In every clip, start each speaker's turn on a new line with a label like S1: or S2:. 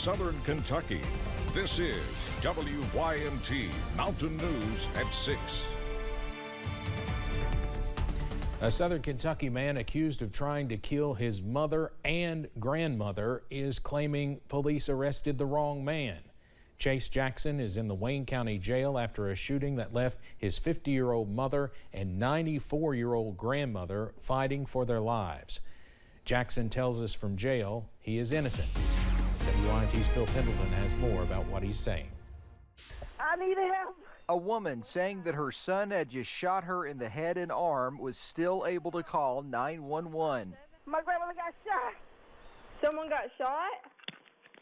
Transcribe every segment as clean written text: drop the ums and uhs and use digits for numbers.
S1: Southern Kentucky. This is WYMT Mountain News at 6.
S2: A Southern Kentucky man accused of trying to kill his mother and grandmother is claiming police arrested the wrong man. Chase Jackson is in the Wayne County Jail after a shooting that left his 50-year-old mother and 94-year-old grandmother fighting for their lives. Jackson tells us from jail he is innocent. WYMT's Phil Pendleton has more about what he's saying.
S3: I need help.
S4: A woman saying that her son had just shot her in the head and arm was still able to call 911.
S3: My grandmother got shot. Someone got shot?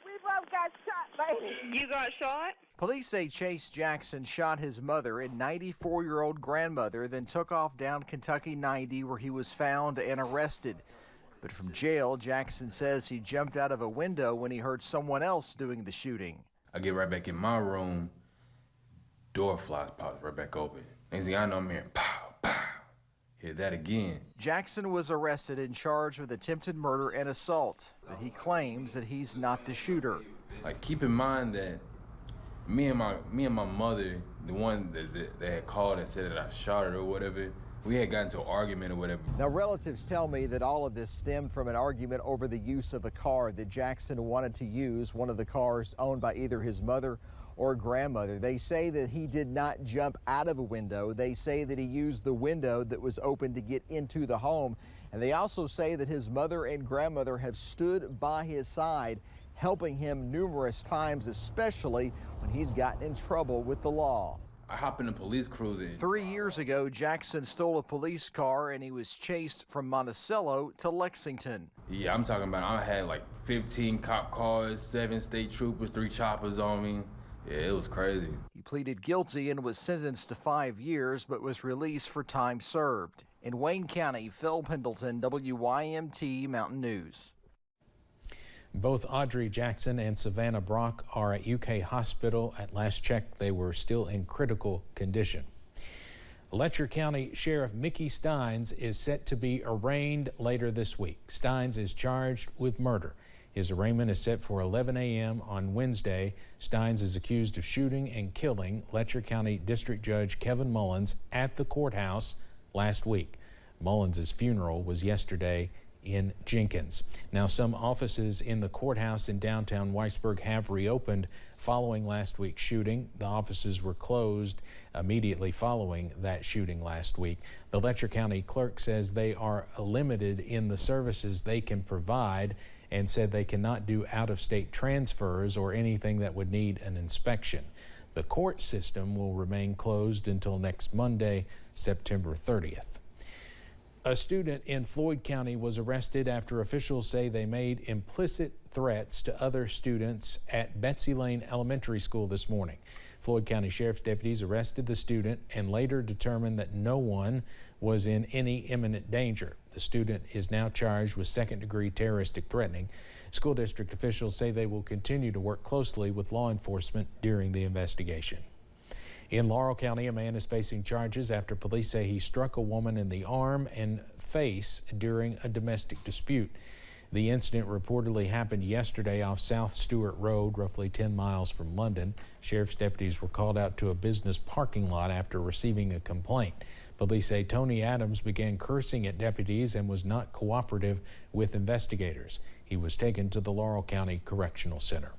S3: We both got shot, baby. You got shot?
S4: Police say Chase Jackson shot his mother and 94-year-old grandmother, then took off down Kentucky 90 where he was found and arrested. But from jail, Jackson says he jumped out of a window when he heard someone else doing the shooting.
S5: I get right back in my room. Door flies pops right back open. Next thing I know, I'm hearing pow, pow. Hear that again.
S4: Jackson was arrested and charged with attempted murder and assault, but he claims that he's not the shooter.
S5: Like, keep in mind that me and my mother, the one that had called and said that I shot her or whatever, we had gotten into an argument or whatever.
S4: Now, relatives tell me that all of this stemmed from an argument over the use of a car that Jackson wanted to use, one of the cars owned by either his mother or grandmother. They say that he did not jump out of a window. They say that he used the window that was open to get into the home. And they also say that his mother and grandmother have stood by his side, helping him numerous times, especially when he's gotten in trouble with the law.
S5: I hop in the police cruiser.
S4: 3 years ago, Jackson stole a police car and he was chased from Monticello to Lexington.
S5: Yeah, I'm talking about I had like 15 cop cars, 7 state troopers, 3 choppers on me. Yeah, it was crazy.
S4: He pleaded guilty and was sentenced to 5 years, but was released for time served. In Wayne County, Phil Pendleton, WYMT Mountain News.
S2: Both Audrey Jackson and Savannah Brock are at UK Hospital. At last check, they were still in critical condition. Letcher County Sheriff Mickey Steins is set to be arraigned later this week. Steins is charged with murder. His arraignment is set for 11 a.m. on Wednesday. Steins is accused of shooting and killing Letcher County District Judge Kevin Mullins at the courthouse last week. Mullins' funeral was yesterday in Jenkins. Now, some offices in the courthouse in downtown Whitesburg have reopened following last week's shooting. The offices were closed immediately following that shooting last week. The Letcher County clerk says they are limited in the services they can provide and said they cannot do out-of-state transfers or anything that would need an inspection. The court system will remain closed until next Monday, September 30th. A student in Floyd County was arrested after officials say they made implicit threats to other students at Betsy Lane Elementary School this morning. Floyd County Sheriff's deputies arrested the student and later determined that no one was in any imminent danger. The student is now charged with second-degree terroristic threatening. School district officials say they will continue to work closely with law enforcement during the investigation. In Laurel County, a man is facing charges after police say he struck a woman in the arm and face during a domestic dispute. The incident reportedly happened yesterday off South Stewart Road, roughly 10 miles from London. Sheriff's deputies were called out to a business parking lot after receiving a complaint. Police say Tony Adams began cursing at deputies and was not cooperative with investigators. He was taken to the Laurel County Correctional Center.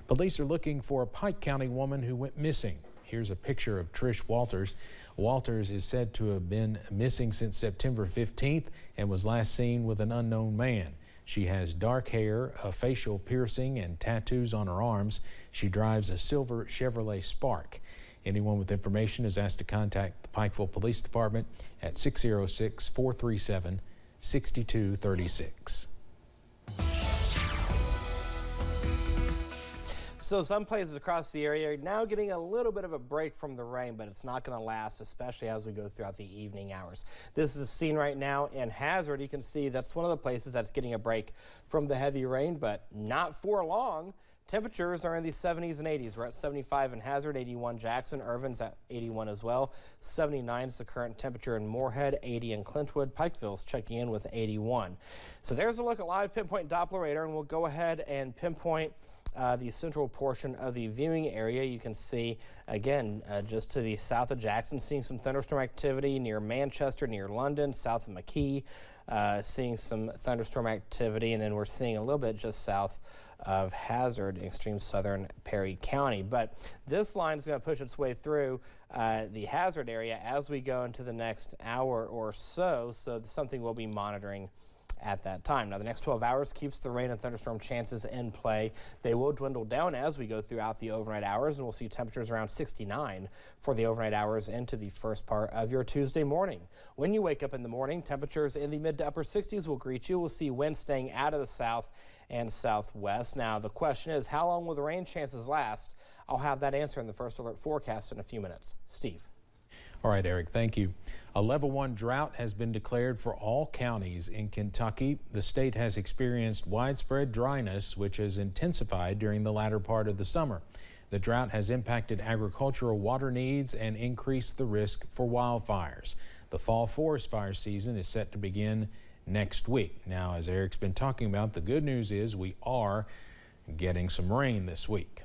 S2: Police are looking for a Pike County woman who went missing. Here's a picture of Trish Walters. Walters is said to have been missing since September 15th and was last seen with an unknown man. She has dark hair, a facial piercing, and tattoos on her arms. She drives a silver Chevrolet Spark. Anyone with information is asked to contact the Pikeville Police Department at 606-437-6236.
S6: So some places across the area are now getting a little bit of a break from the rain, but it's not going to last, especially as we go throughout the evening hours. This is a scene right now in Hazard. You can see that's one of the places that's getting a break from the heavy rain, but not for long. Temperatures are in the 70s and 80s. We're at 75 in Hazard, 81 Jackson, Irvin's at 81 as well. 79 is the current temperature in Moorhead, 80 in Clintwood. Pikeville's checking in with 81. So there's a look at live pinpoint Doppler radar, and we'll go ahead and pinpoint the central portion of the viewing area. You can see, again, just to the south of Jackson, seeing some thunderstorm activity near Manchester, near London, south of McKee, seeing some thunderstorm activity, and then we're seeing a little bit just south of Hazard, extreme southern Perry County. But this line is going to push its way through the Hazard area as we go into the next hour or so, so something we'll be monitoring at that time. Now, the next 12 hours keeps the rain and thunderstorm chances in play. They will dwindle down as we go throughout the overnight hours, and we'll see temperatures around 69 for the overnight hours into the first part of your Tuesday morning. When you wake up in the morning, temperatures in the mid to upper 60s will greet you. We'll see wind staying out of the south and southwest. Now, the question is, how long will the rain chances last? I'll have that answer in the first alert forecast in a few minutes. Steve.
S2: All right, Eric, thank you. A level 1 drought has been declared for all counties in Kentucky. The state has experienced widespread dryness, which has intensified during the latter part of the summer. The drought has impacted agricultural water needs and increased the risk for wildfires. The fall forest fire season is set to begin next week. Now, as Eric's been talking about, the good news is we are getting some rain this week.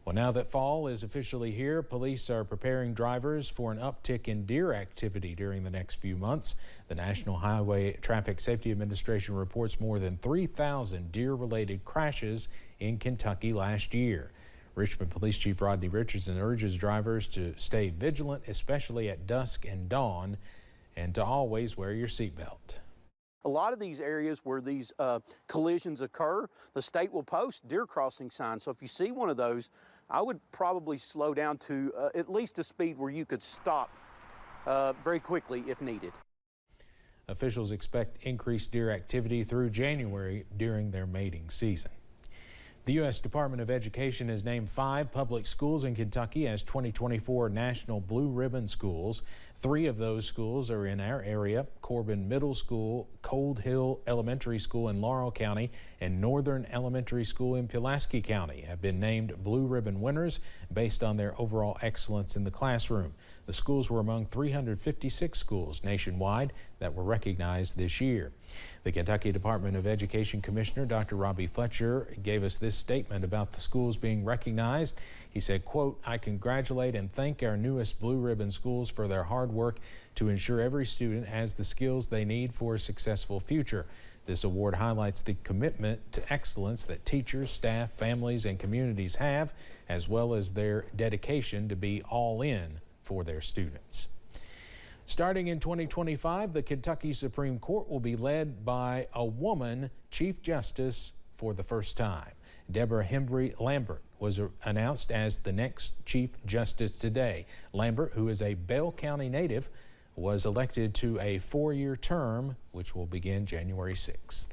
S2: Well, now that fall is officially here, police are preparing drivers for an uptick in deer activity during the next few months. The National Highway Traffic Safety Administration reports more than 3,000 deer-related crashes in Kentucky last year. Richmond Police Chief Rodney Richardson urges drivers to stay vigilant, especially at dusk and dawn, and to always wear your seatbelt.
S7: A lot of these areas where these collisions occur, the state will post deer crossing signs. So if you see one of those, I would probably slow down to at least a speed where you could stop very quickly if needed.
S2: Officials expect increased deer activity through January during their mating season. The U.S. Department of Education has named 5 public schools in Kentucky as 2024 National Blue Ribbon Schools. 3 of those schools are in our area: Corbin Middle School, Cold Hill Elementary School in Laurel County, and Northern Elementary School in Pulaski County have been named Blue Ribbon winners based on their overall excellence in the classroom. The schools were among 356 schools nationwide that were recognized this year. The Kentucky Department of Education Commissioner, Dr. Robbie Fletcher, gave us this statement about the schools being recognized. He said, quote, "I congratulate and thank our newest Blue Ribbon schools for their hard work to ensure every student has the skills they need for a successful future. This award highlights the commitment to excellence that teachers, staff, families, and communities have, as well as their dedication to be all in for their students." Starting in 2025, the Kentucky Supreme Court will be led by a woman Chief Justice for the first time. Deborah Hembry Lambert was announced as the next Chief Justice today. Lambert, who is a Bell County native, was elected to a 4-year term, which will begin January 6th.